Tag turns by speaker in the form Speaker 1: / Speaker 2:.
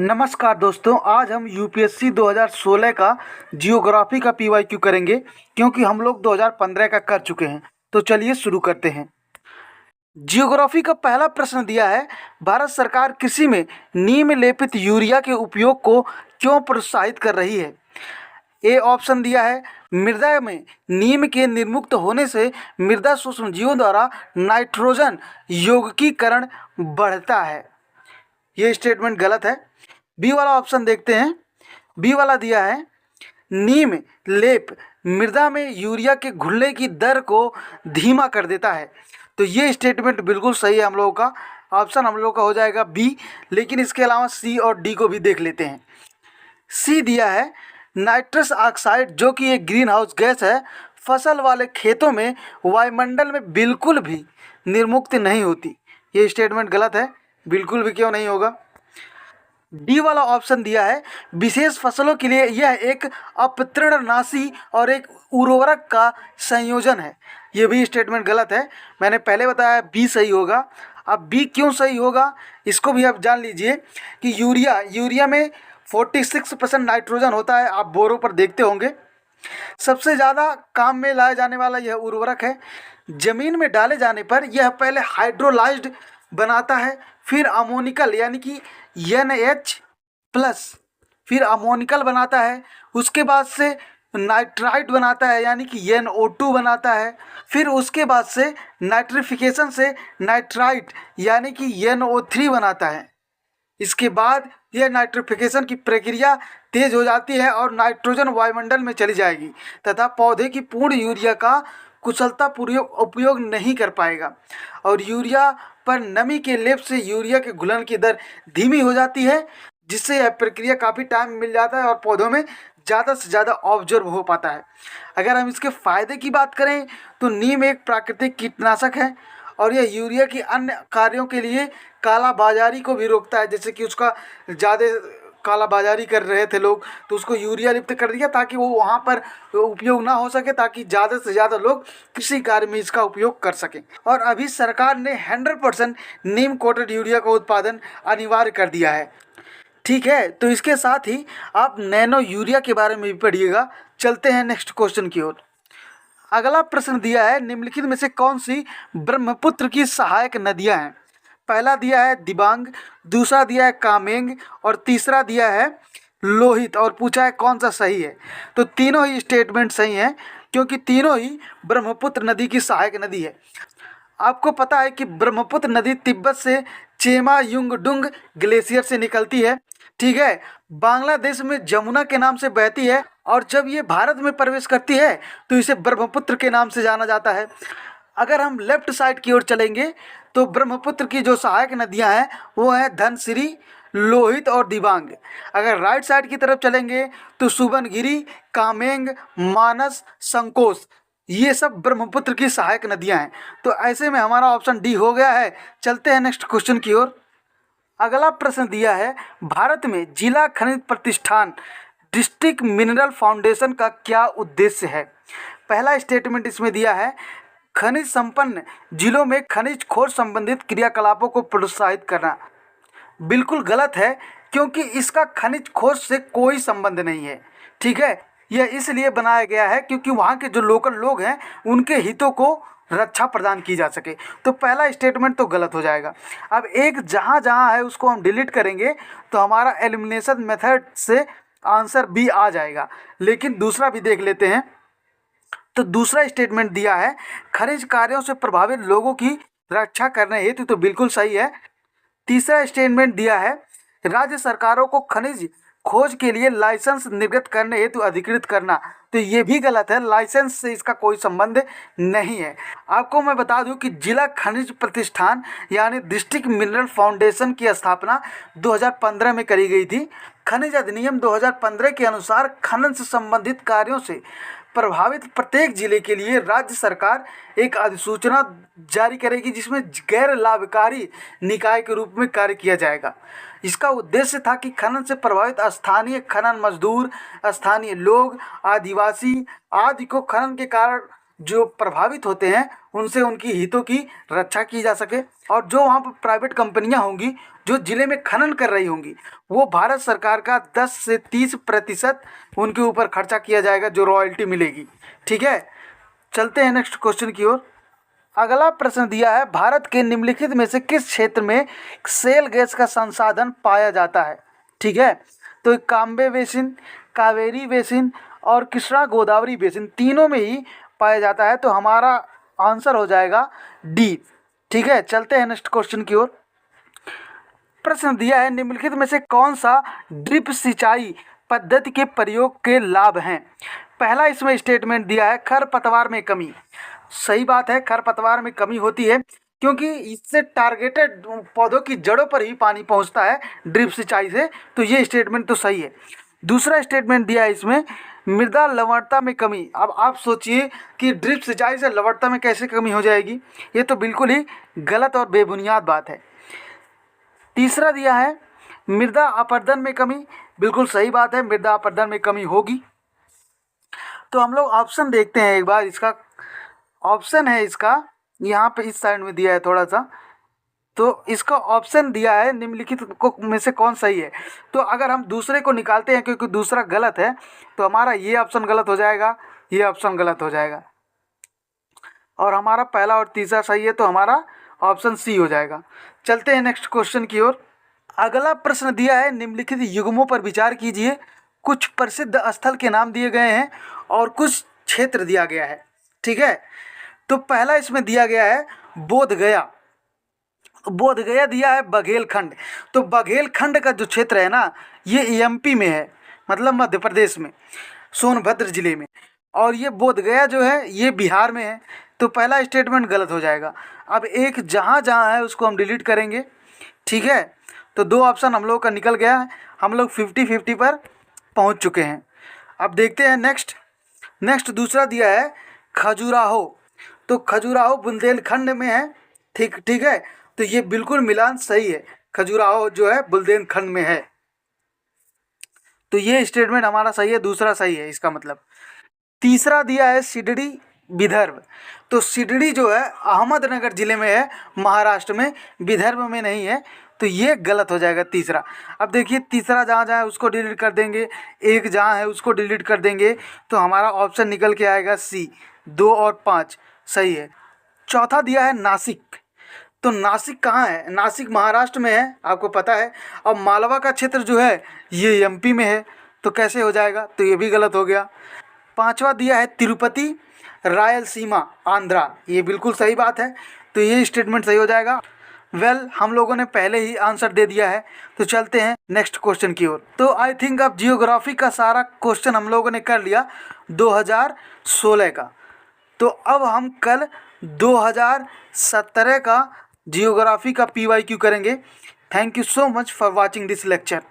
Speaker 1: नमस्कार दोस्तों, आज हम यूपीएससी 2016 का जियोग्राफी का पीवाईक्यू करेंगे क्योंकि हम लोग 2015 का कर चुके हैं। तो चलिए शुरू करते हैं। जियोग्राफी का पहला प्रश्न दिया है, भारत सरकार कृषि में नीम लेपित यूरिया के उपयोग को क्यों प्रोत्साहित कर रही है। ए ऑप्शन दिया है, मृदा में नीम के निर्मुक्त होने से मृदा सूक्ष्मजीवों द्वारा नाइट्रोजन यौगिकीकरण बढ़ता है। ये स्टेटमेंट गलत है। बी वाला ऑप्शन देखते हैं। बी वाला दिया है, नीम लेप मृदा में यूरिया के घुलने की दर को धीमा कर देता है। तो ये स्टेटमेंट बिल्कुल सही है। हम लोगों का ऑप्शन हम लोगों का हो जाएगा बी, लेकिन इसके अलावा सी और डी को भी देख लेते हैं। सी दिया है, नाइट्रस ऑक्साइड जो कि एक ग्रीन हाउस गैस है, फसल वाले खेतों में वायुमंडल में बिल्कुल भी निर्मुक्त नहीं होती। ये स्टेटमेंट गलत है। बिल्कुल भी क्यों नहीं होगा। डी वाला ऑप्शन दिया है, विशेष फसलों के लिए यह एक अपतृणनाशी और एक उर्वरक का संयोजन है। ये भी स्टेटमेंट गलत है। मैंने पहले बताया बी सही होगा। अब बी क्यों सही होगा इसको भी आप जान लीजिए कि यूरिया में 46% नाइट्रोजन होता है। आप बोरों पर देखते होंगे। सबसे ज़्यादा काम में लाया जाने वाला यह उर्वरक है। ज़मीन में डाले जाने पर यह पहले हाइड्रोलाइज्ड बनाता है, फिर अमोनिकल यानी कि NH+, फिर अमोनिकल बनाता है। उसके बाद से नाइट्राइट बनाता है यानी कि NO2 बनाता है। फिर उसके बाद से नाइट्रिफिकेशन से नाइट्राइट यानी कि NO3 बनाता है। इसके बाद यह नाइट्रिफिकेशन की प्रक्रिया तेज हो जाती है और नाइट्रोजन वायुमंडल में चली जाएगी तथा पौधे की पूर्ण यूरिया का कुशलतापूर्वक उपयोग नहीं कर पाएगा और यूरिया पर नमी के लेप से यूरिया के घुलन की दर धीमी हो जाती है, जिससे यह प्रक्रिया काफ़ी टाइम मिल जाता है और पौधों में ज़्यादा से ज़्यादा ऑब्जर्व हो पाता है। अगर हम इसके फ़ायदे की बात करें तो नीम एक प्राकृतिक कीटनाशक है और यह यूरिया की अन्य कार्यों के लिए काला बाजारी को भी रोकता है। जैसे कि उसका ज़्यादा काला बाजारी कर रहे थे लोग, तो उसको यूरिया लिप्त कर दिया ताकि वो वहाँ पर उपयोग ना हो सके, ताकि ज़्यादा से ज़्यादा लोग कृषि कार्य में इसका उपयोग कर सकें। और अभी सरकार ने 100% नीम कोटेड यूरिया का उत्पादन अनिवार्य कर दिया है। ठीक है, तो इसके साथ ही आप नैनो यूरिया के बारे में भी पढ़िएगा। चलते हैं नेक्स्ट क्वेश्चन की ओर। अगला प्रश्न दिया है, निम्नलिखित में से कौन सी ब्रह्मपुत्र की सहायक नदियां हैं। पहला दिया है दिबांग, दूसरा दिया है कामेंग और तीसरा दिया है लोहित और पूछा है कौन सा सही है। तो तीनों ही स्टेटमेंट सही हैं क्योंकि तीनों ही ब्रह्मपुत्र नदी की सहायक नदी है। आपको पता है कि ब्रह्मपुत्र नदी तिब्बत से चेमा युंगडुंग ग्लेशियर से निकलती है। ठीक है, बांग्लादेश में जमुना के नाम से बहती है और जब ये भारत में प्रवेश करती है तो इसे ब्रह्मपुत्र के नाम से जाना जाता है। अगर हम लेफ्ट साइड की ओर चलेंगे तो ब्रह्मपुत्र की जो सहायक नदियां हैं वो हैं धनसिरी, लोहित और दिबांग। अगर राइट साइड की तरफ चलेंगे तो सुबनगिरी, कामेंग, मानस, संकोश, ये सब ब्रह्मपुत्र की सहायक नदियां हैं। तो ऐसे में हमारा ऑप्शन डी हो गया है। चलते हैं नेक्स्ट क्वेश्चन की ओर। अगला प्रश्न दिया है, भारत में जिला खनिज प्रतिष्ठान डिस्ट्रिक्ट मिनरल फाउंडेशन का क्या उद्देश्य है। पहला स्टेटमेंट इसमें दिया है, खनिज संपन्न जिलों में खनिज खोज संबंधित क्रियाकलापों को प्रोत्साहित करना। बिल्कुल गलत है क्योंकि इसका खनिज खोज से कोई संबंध नहीं है। ठीक है, यह इसलिए बनाया गया है क्योंकि वहाँ के जो लोकल लोग हैं उनके हितों को रक्षा प्रदान की जा सके। तो पहला स्टेटमेंट तो गलत हो जाएगा। अब एक जहाँ जहाँ है उसको हम डिलीट करेंगे तो हमारा एलिमिनेशन मेथड से आंसर बी आ जाएगा। लेकिन दूसरा भी देख लेते हैं। तो दूसरा स्टेटमेंट दिया है, खनिज कार्यों से प्रभावित लोगों की रक्षा करने हेतु, तो बिल्कुल सही है। तीसरा स्टेटमेंट दिया है, राज्य सरकारों को खनिज खोज के लिए लाइसेंस निर्गत करने हेतु अधिकृत करना। तो ये भी गलत है, लाइसेंस से इसका कोई संबंध नहीं है। आपको मैं बता दूं कि जिला खनिज प्रतिष्ठान यानी डिस्ट्रिक्ट मिनरल फाउंडेशन की स्थापना 2015 में करी गई थी। खनिज अधिनियम 2015 के अनुसार खनन से संबंधित कार्यों से प्रभावित प्रत्येक जिले के लिए राज्य सरकार एक अधिसूचना जारी करेगी जिसमें गैर लाभकारी निकाय के रूप में कार्य किया जाएगा। इसका उद्देश्य था कि खनन से प्रभावित स्थानीय खनन मजदूर, स्थानीय लोग, आदिवासी आदि को खनन के कारण जो प्रभावित होते हैं उनसे उनकी हितों की रक्षा की जा सके। और जो वहाँ पर प्राइवेट कंपनियाँ होंगी जो ज़िले में खनन कर रही होंगी, वो भारत सरकार का 10 से 30% उनके ऊपर खर्चा किया जाएगा, जो रॉयल्टी मिलेगी। ठीक है, चलते हैं नेक्स्ट क्वेश्चन की ओर। अगला प्रश्न दिया है, भारत के निम्नलिखित में से किस क्षेत्र में शेल गैस का संसाधन पाया जाता है। ठीक है, तो कांबे बेसिन, कावेरी बेसिन और कृष्णा गोदावरी बेसिन, तीनों में ही पाया जाता है। तो हमारा आंसर हो जाएगा डी। ठीक है, चलते हैं नेक्स्ट क्वेश्चन की ओर। प्रश्न दिया है, निम्नलिखित में से कौन सा ड्रिप सिंचाई पद्धति के प्रयोग के लाभ हैं। पहला इसमें स्टेटमेंट दिया है, खरपतवार में कमी। सही बात है, खरपतवार में कमी होती है क्योंकि इससे टारगेटेड पौधों की जड़ों पर ही पानी पहुंचता है ड्रिप सिंचाई से। तो ये स्टेटमेंट तो सही है। दूसरा स्टेटमेंट दिया है इसमें, मृदा लवणता में कमी। अब आप सोचिए कि ड्रिप सिंचाई से लवणता में कैसे कमी हो जाएगी, ये तो बिल्कुल ही गलत और बेबुनियाद बात है। तीसरा दिया है, मृदा अपरदन में कमी। बिल्कुल सही बात है, मृदा अपरदन में कमी होगी। तो हम लोग ऑप्शन देखते हैं एक बार। इसका ऑप्शन है, इसका यहाँ पे इस साइड में दिया है थोड़ा सा। तो इसका ऑप्शन दिया है, निम्नलिखित को में से कौन सही है। तो अगर हम दूसरे को निकालते हैं क्योंकि दूसरा गलत है, तो हमारा ये ऑप्शन गलत हो जाएगा, ये ऑप्शन गलत हो जाएगा, और हमारा पहला और तीसरा सही है, तो हमारा ऑप्शन सी हो जाएगा। चलते हैं नेक्स्ट क्वेश्चन की ओर। अगला प्रश्न दिया है, निम्नलिखित युग्मों पर विचार कीजिए। कुछ प्रसिद्ध स्थल के नाम दिए गए हैं और कुछ क्षेत्र दिया गया है। ठीक है, तो पहला इसमें दिया गया है बोध गया। बोध गया दिया है बघेलखंड। तो बघेलखंड का जो क्षेत्र है ना, ये एमपी में है, मतलब मध्य प्रदेश में, सोनभद्र जिले में। और ये बोध गया जो है ये बिहार में है। तो पहला स्टेटमेंट गलत हो जाएगा। अब एक जहाँ जहाँ है उसको हम डिलीट करेंगे। ठीक है, तो दो ऑप्शन हम लोग का निकल गया है, हम लोग 50-50 पर पहुँच चुके हैं। अब देखते हैं नेक्स्ट दूसरा दिया है खजुराहो। तो खजुराहो बुंदेलखंड में है। ठीक है, तो ये बिल्कुल मिलान सही है, खजुराहो जो है बुंदेलखंड में है। तो ये स्टेटमेंट हमारा सही है, दूसरा सही है इसका मतलब। तीसरा दिया है सिडडी विदर्भ। तो सिडडी जो है अहमदनगर जिले में है, महाराष्ट्र में, विदर्भ में नहीं है। तो ये गलत हो जाएगा तीसरा। अब देखिए तीसरा जहाँ जहाँ है उसको डिलीट कर देंगे, एक जहाँ है उसको डिलीट कर देंगे, तो हमारा ऑप्शन निकल के आएगा सी, 2 और 5 सही है। चौथा दिया है नासिक। तो नासिक कहाँ है, नासिक महाराष्ट्र में है, आपको पता है। और मालवा का क्षेत्र जो है ये एमपी में है, तो कैसे हो जाएगा, तो ये भी गलत हो गया। पांचवा दिया है तिरुपति रायलसीमा आंध्रा। ये बिल्कुल सही बात है, तो ये स्टेटमेंट सही हो जाएगा। हम लोगों ने पहले ही आंसर दे दिया है। तो चलते हैं नेक्स्ट क्वेश्चन की ओर। तो आई थिंक अब जियोग्राफी का सारा क्वेश्चन हम लोगों ने कर लिया 2016 का। तो अब हम कल 2017 का जियोग्राफी का PYQ करेंगे। Thank you so much for watching this lecture.